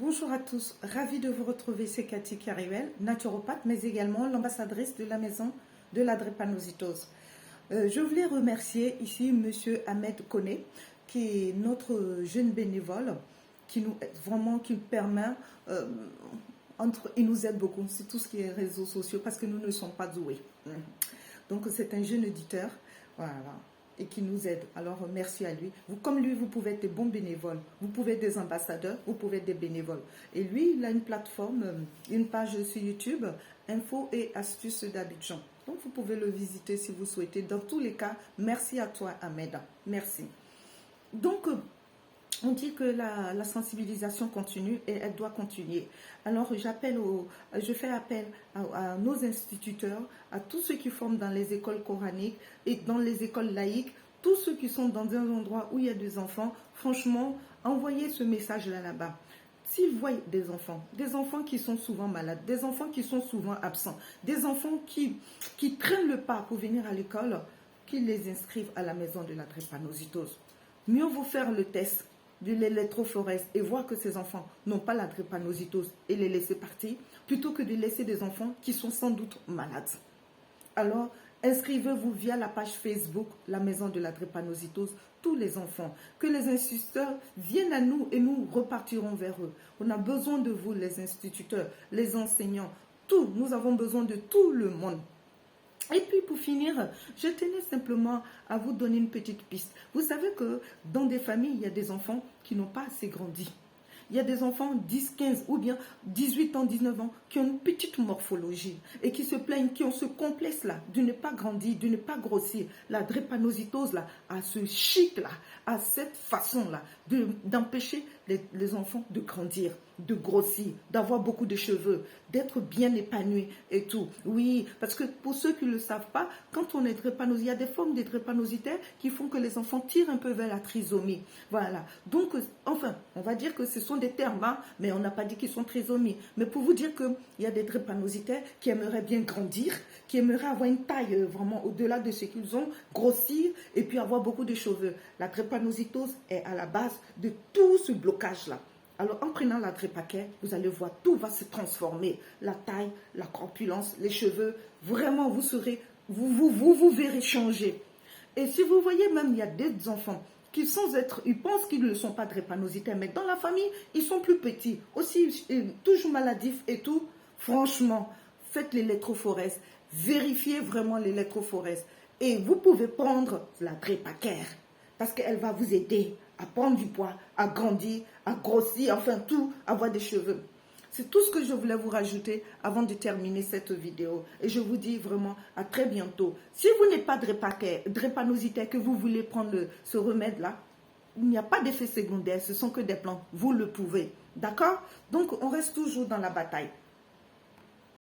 Bonjour à tous, ravie de vous retrouver, c'est Cathy Cariwell, naturopathe, mais également l'ambassadrice de la maison de la drépanocytose. Je voulais remercier ici Monsieur Ahmed Kone, qui est notre jeune bénévole, qui nous vraiment qui permet, il nous aide beaucoup, c'est tout ce qui est réseaux sociaux, parce que nous ne sommes pas doués. Donc c'est un jeune éditeur, voilà, et qui nous aide. Alors merci à lui. Vous, comme lui, vous pouvez être des bons bénévoles, vous pouvez être des ambassadeurs, vous pouvez être des bénévoles. Et lui, il a une plateforme, une page sur YouTube, Infos et astuces d'Abidjan. Donc vous pouvez le visiter si vous souhaitez. Dans tous les cas, merci à toi Ahmed. Merci. Donc on dit que la sensibilisation continue et elle doit continuer. Alors je fais appel à nos instituteurs, à tous ceux qui forment dans les écoles coraniques et dans les écoles laïques, tous ceux qui sont dans un endroit où il y a des enfants, franchement, envoyez ce message-là là-bas. S'ils voient des enfants qui sont souvent malades, des enfants qui sont souvent absents, des enfants qui traînent le pas pour venir à l'école, qu'ils les inscrivent à la maison de la drépanocytose. Mieux vaut faire le test de l'électrophorèse et voir que ces enfants n'ont pas la drépanocytose et les laisser partir, plutôt que de laisser des enfants qui sont sans doute malades. Alors, inscrivez-vous via la page Facebook, la maison de la drépanocytose, tous les enfants. Que les instituteurs viennent à nous et nous repartirons vers eux. On a besoin de vous, les instituteurs, les enseignants, tout. Nous avons besoin de tout le monde. Et puis pour finir, je tenais simplement à vous donner une petite piste. Vous savez que dans des familles, il y a des enfants qui n'ont pas assez grandi. Il y a des enfants 10, 15 ou bien 18 ans, 19 ans qui ont une petite morphologie et qui se plaignent, qui ont ce complexe-là de ne pas grandir, de ne pas grossir. La drépanocytose-là, à ce chic-là, à cette façon-là, d'empêcher les enfants de grandir, de grossir, d'avoir beaucoup de cheveux, d'être bien épanouis et tout. Oui, parce que pour ceux qui ne le savent pas, quand on est drépanocytaire, il y a des formes de drépanocytaires qui font que les enfants tirent un peu vers la trisomie. Voilà. Donc, enfin, on va dire que ce sont des termes, hein, mais on n'a pas dit qu'ils sont trisomies. Mais pour vous dire qu'il y a des drépanocytaires qui aimeraient bien grandir, qui aimeraient avoir une taille vraiment au-delà de ce qu'ils ont, grossir et puis avoir beaucoup de cheveux. La drépanocytose est à la base de tout ce blocage-là. Alors, en prenant la Drépacare, vous allez voir, tout va se transformer. La taille, la corpulence, les cheveux, vraiment, vous verrez changer. Et si vous voyez même, il y a des enfants qui ils pensent qu'ils ne sont pas drépanocytaires, mais dans la famille, ils sont plus petits, aussi toujours maladifs et tout. Franchement, faites l'électrophorèse, vérifiez vraiment l'électrophorèse. Et vous pouvez prendre la Drépacare, parce qu'elle va vous aider à prendre du poids, à grandir, à grossir, enfin tout, avoir des cheveux. C'est tout ce que je voulais vous rajouter avant de terminer cette vidéo. Et je vous dis vraiment à très bientôt. Si vous n'êtes pas drépanocytaire, que vous voulez prendre ce remède-là, il n'y a pas d'effet secondaire, ce sont que des plantes. Vous le pouvez. D'accord? Donc, on reste toujours dans la bataille.